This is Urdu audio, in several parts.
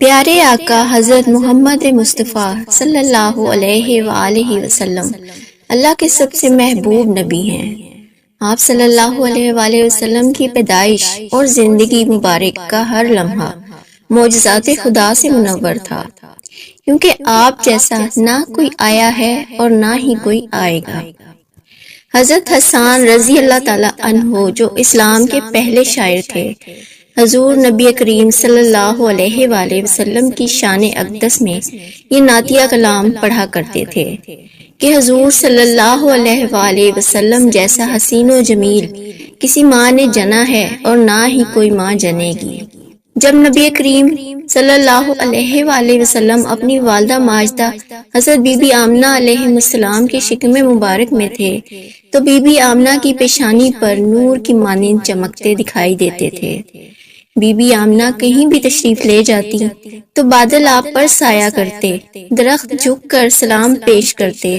پیارے آقا حضرت محمد مصطفیٰ صلی اللہ علیہ وآلہ وسلم اللہ کے سب سے محبوب نبی ہیں۔ آپ صلی اللہ علیہ وآلہ وسلم کی پیدائش اور زندگی مبارک کا ہر لمحہ معجزات خدا سے منور تھا، کیونکہ آپ جیسا نہ کوئی آیا ہے اور نہ ہی کوئی آئے گا۔ حضرت حسان رضی اللہ تعالیٰ عنہ جو اسلام کے پہلے شاعر تھے، حضور نبی کریم صلی اللہ علیہ وآلہ وسلم کی شان اقدس میں یہ نعتیہ کلام پڑھا کرتے تھے کہ حضور صلی اللہ علیہ وآلہ وسلم جیسا حسین و جمیل کسی ماں نے جنا ہے اور نہ ہی کوئی ماں جنے گی۔ جب نبی کریم صلی اللہ علیہ وآلہ وسلم اپنی والدہ ماجدہ حضرت بی بی آمنہ علیہ السلام کے شکم مبارک میں تھے تو بی بی آمنہ کی پیشانی پر نور کی مانند چمکتے دکھائی دیتے تھے۔ بی بی آمنہ کہیں بھی تشریف لے جاتی تو بادل آپ پر سایہ کرتے، درخت جھک کر سلام پیش کرتے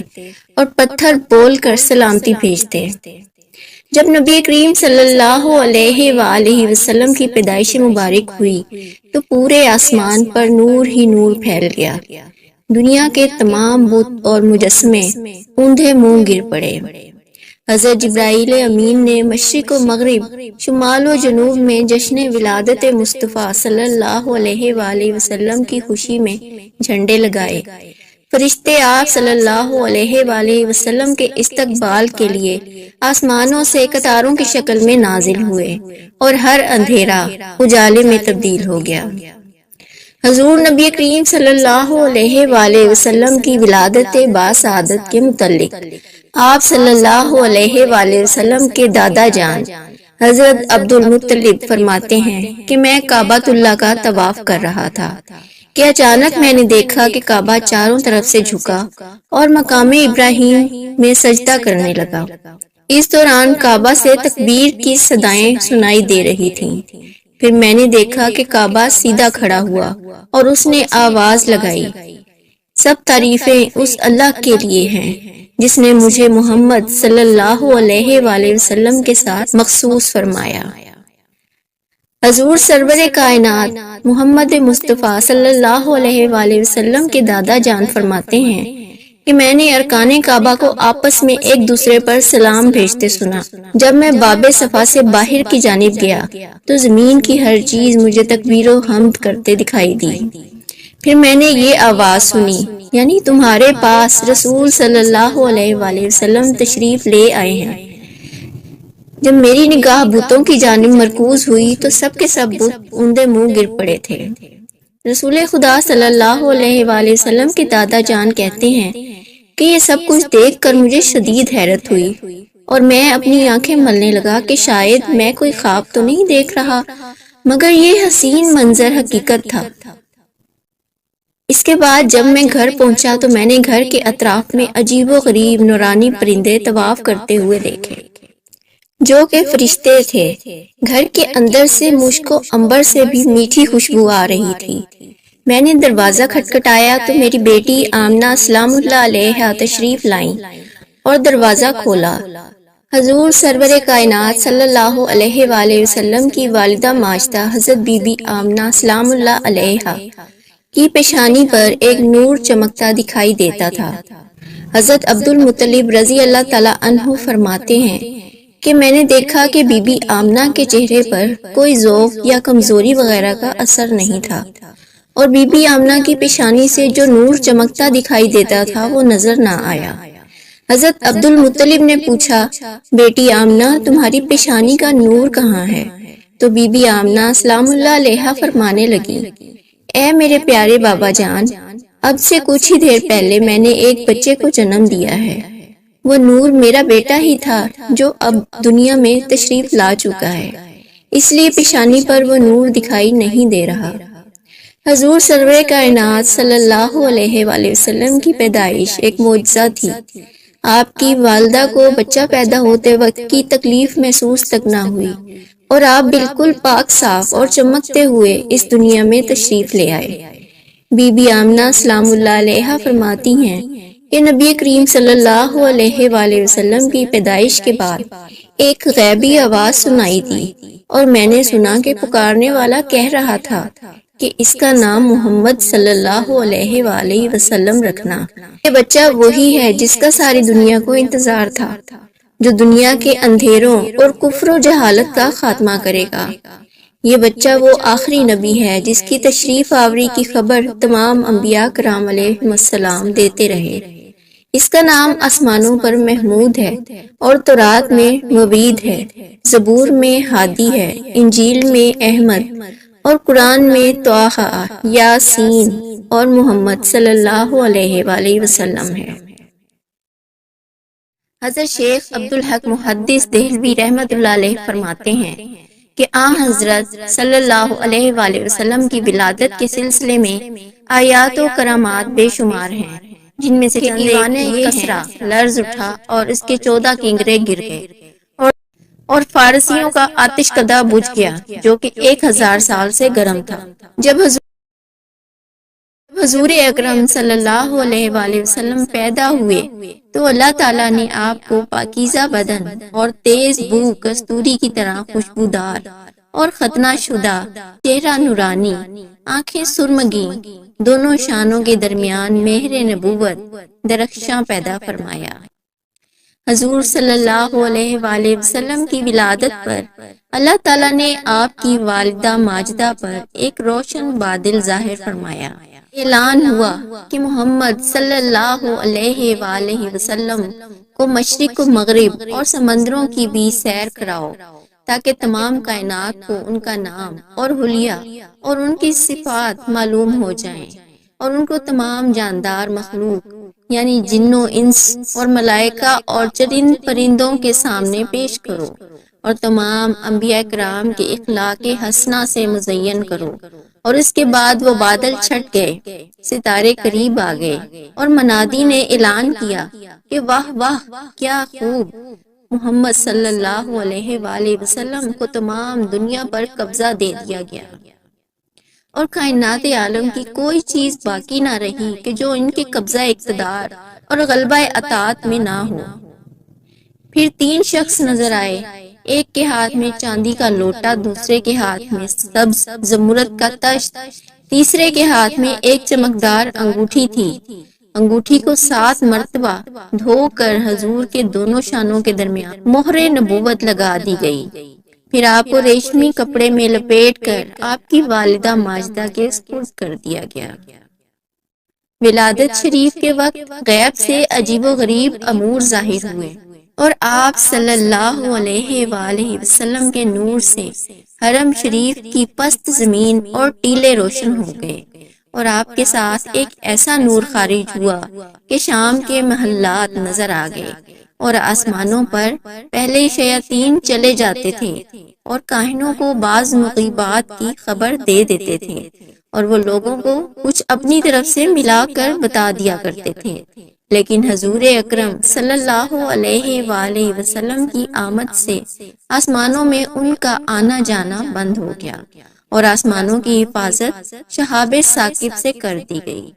اور پتھر بول کر سلامتی بھیجتے۔ جب نبی کریم صلی اللہ علیہ وآلہ وسلم کی پیدائش مبارک ہوئی تو پورے آسمان پر نور ہی نور پھیل گیا۔ دنیا کے تمام بت اور مجسمے اوندھے منہ گر پڑے۔ حضرت جبرائیل امین نے مشرق و مغرب، شمال و جنوب میں جشن ولادت مصطفیٰ صلی اللہ علیہ وآلہ وسلم کی خوشی میں جھنڈے لگائے۔ فرشتے آپ صلی اللہ علیہ وآلہ وسلم کے استقبال کے لیے آسمانوں سے قطاروں کی شکل میں نازل ہوئے اور ہر اندھیرا اجالے میں تبدیل ہو گیا۔ حضور نبی کریم صلی اللہ علیہ وآلہ وسلم کی ولادت باسعادت کے متعلق آپ صلی اللہ علیہ وآلہ وسلم کے دادا جان حضرت عبد المطلب فرماتے ہیں کہ میں کعبۃ اللہ کا طواف کر رہا تھا کہ اچانک میں نے دیکھا کہ کعبہ چاروں طرف سے جھکا اور مقام ابراہیم میں سجدہ کرنے لگا۔ اس دوران کعبہ سے تکبیر کی صدائیں سنائی دے رہی تھیں۔ پھر میں نے دیکھا کہ کعبہ سیدھا کھڑا ہوا اور اس نے آواز لگائی، سب تعریفیں اس اللہ کے لیے ہیں جس نے مجھے محمد صلی اللہ علیہ وآلہ وسلم کے ساتھ مخصوص فرمایا۔ حضور سرور کائنات محمد مصطفیٰ صلی اللہ علیہ وآلہ وسلم کے دادا جان فرماتے ہیں کہ میں نے ارکان کعبہ کو آپس میں ایک دوسرے پر سلام بھیجتے سنا۔ جب میں باب صفا سے باہر کی جانب گیا تو زمین کی ہر چیز مجھے تکبیر و حمد کرتے دکھائی دی۔ پھر میں نے یہ آواز سنی، یعنی تمہارے پاس رسول صلی اللہ علیہ وآلہ وسلم تشریف لے آئے ہیں۔ جب میری نگاہ بتوں کی جانب مرکوز ہوئی تو سب کے سب بت اوندے منہ گر پڑے تھے۔ رسول خدا صلی اللہ علیہ وآلہ وسلم کے دادا جان کہتے ہیں کہ یہ سب کچھ دیکھ کر مجھے شدید حیرت ہوئی اور میں اپنی آنکھیں ملنے لگا کہ شاید میں کوئی خواب تو نہیں دیکھ رہا، مگر یہ حسین منظر حقیقت تھا۔ اس کے بعد جب میں گھر پہنچا تو میں نے گھر کے اطراف میں عجیب و غریب نورانی پرندے طواف کرتے ہوئے دیکھے جو کہ فرشتے تھے۔ گھر کے اندر سے مشک و عنبر سے بھی میٹھی خوشبو آ رہی تھی۔ میں نے دروازہ کھٹکھٹایا تو میری بیٹی آمنہ سلام اللہ علیہا تشریف لائیں اور دروازہ کھولا۔ حضور سرور کائنات صلی اللہ علیہ وآلہ وسلم کی والدہ ماجدہ حضرت بی بی آمنہ سلام اللہ علیہا کی پیشانی پر ایک نور چمکتا دکھائی دیتا تھا۔ حضرت عبد المطلب رضی اللہ تعالیٰ عنہ فرماتے ہیں کہ میں نے دیکھا کہ بی بی آمنہ کے چہرے پر کوئی ذوق یا کمزوری وغیرہ کا اثر نہیں تھا اور بی بی آمنہ کی پیشانی سے جو نور چمکتا دکھائی دیتا تھا وہ نظر نہ آیا۔ حضرت عبد المطلب نے پوچھا، بیٹی آمنہ تمہاری پیشانی کا نور کہاں ہے؟ تو بی بی آمنہ سلام اللہ علیہا فرمانے لگی، اے میرے پیارے بابا جان، اب سے کچھ ہی دیر پہلے میں نے ایک بچے کو جنم دیا ہے۔ وہ نور میرا بیٹا ہی تھا جو اب دنیا میں تشریف لا چکا ہے، اس لیے پیشانی پر وہ نور دکھائی نہیں دے رہا۔ حضور سرور کائنات صلی اللہ علیہ وآلہ وسلم کی پیدائش ایک معجزہ تھی۔ آپ کی والدہ کو بچہ پیدا ہوتے وقت کی تکلیف محسوس تک نہ ہوئی اور آپ بالکل پاک صاف اور چمکتے ہوئے اس دنیا میں تشریف لے آئے۔ بی بی آمنہ سلام اللہ علیہا فرماتی ہیں کہ نبی کریم صلی اللہ علیہ وآلہ وسلم کی پیدائش کے بعد ایک غیبی آواز سنائی دی اور میں نے سنا کہ پکارنے والا کہہ رہا تھا کہ اس کا نام محمد صلی اللہ علیہ وآلہ وسلم رکھنا۔ یہ بچہ وہی ہے جس کا ساری دنیا کو انتظار تھا، جو دنیا کے اندھیروں اور کفر و جہالت کا خاتمہ کرے گا۔ یہ بچہ وہ آخری نبی ہے جس کی تشریف آوری کی خبر تمام انبیاء کرام علیہ السلام دیتے رہے۔ اس کا نام آسمانوں پر محمود ہے اور تورات میں مبید ہے، زبور میں ہادی ہے، انجیل میں احمد اور قرآن میں طٰہٰ، یاسین اور محمد صلی اللہ علیہ وآلہ وسلم ہے۔ حضرت شیخ عبدالحق محدث دہلوی رحمۃ اللہ علیہ فرماتے ہیں کہ حضرت صلی اللہ علیہ وآلہ وسلم کی ولادت کے سلسلے میں آیات و کرامات بے شمار ہیں، جن میں سے ایوان کسریٰ لرز اٹھا اور اس کے 14 کنگرے گر گئے، اور فارسیوں کا آتش کدہ بجھ گیا جو کہ 1000 سال سے گرم تھا۔ جب حضور اکرم صلی اللہ علیہ وآلہ وسلم پیدا ہوئے تو اللہ تعالیٰ نے آپ کو پاکیزہ بدن اور تیز بو کستوری کی طرح خوشبودار اور ختنہ شدہ، چہرہ نورانی، آنکھیں سرمگی، دونوں شانوں کے درمیان مہر نبوت درخشاں پیدا فرمایا۔ حضور صلی اللہ علیہ وآلہ وسلم کی ولادت پر اللہ تعالیٰ نے آپ کی والدہ ماجدہ پر ایک روشن بادل ظاہر فرمایا۔ اعلان ہوا کہ محمد صلی اللہ علیہ وآلہ وسلم کو مشرق و مغرب اور سمندروں کی بھی سیر کراؤ، تاکہ تمام کائنات کو ان کا نام اور حلیہ اور ان کی صفات معلوم ہو جائیں، اور ان کو تمام جاندار مخلوق یعنی جن و انس اور ملائکہ اور چرند پرندوں کے سامنے پیش کرو، اور تمام انبیاء کرام کے اخلاق حسنہ سے مزین کرو۔ اور اس کے بعد وہ بادل چھٹ گئے، ستارے قریب آ گئے، اور منادی نے اعلان کیا کہ واہ واہ، کیا خوب! محمد صلی اللہ علیہ وآلہ وسلم کو تمام دنیا پر قبضہ دے دیا گیا، اور کائنات عالم کی کوئی چیز باقی نہ رہی کہ جو ان کے قبضہ اقتدار اور غلبہ اطاعت میں نہ ہو۔ پھر 3 شخص نظر آئے، ایک کے ہاتھ میں چاندی کا لوٹا، دوسرے کے ہاتھ میں سبز زمرد کا تشت، تیسرے کے ہاتھ میں ایک چمکدار انگوٹھی تھی۔ انگوٹھی کو 7 مرتبہ دھو کر حضور کے دونوں شانوں کے درمیان مہر نبوت لگا دی گئی۔ پھر آپ کو ریشمی کپڑے میں لپیٹ کر آپ کی والدہ ماجدہ کے سپرد کر دیا گیا۔ ولادت شریف کے وقت غیب سے عجیب و غریب امور ظاہر ہوئے، اور آپ صلی اللہ علیہ وآلہ وسلم کے نور سے حرم شریف کی پست زمین اور ٹیلے روشن ہو گئے، اور آپ کے ساتھ ایک ایسا نور خارج ہوا کہ شام کے محلات نظر آ گئے، اور آسمانوں پر پہلے شیاطین چلے جاتے تھے اور کاہنوں کو بعض مغیبات کی خبر دے دیتے تھے، اور وہ لوگوں کو کچھ اپنی طرف سے ملا کر بتا دیا کرتے تھے۔ لیکن حضور اکرم صلی اللہ علیہ وآلہ وسلم کی آمد سے آسمانوں میں ان کا آنا جانا بند ہو گیا، اور آسمانوں کی حفاظت شہاب ثاقب سے کر دی گئی۔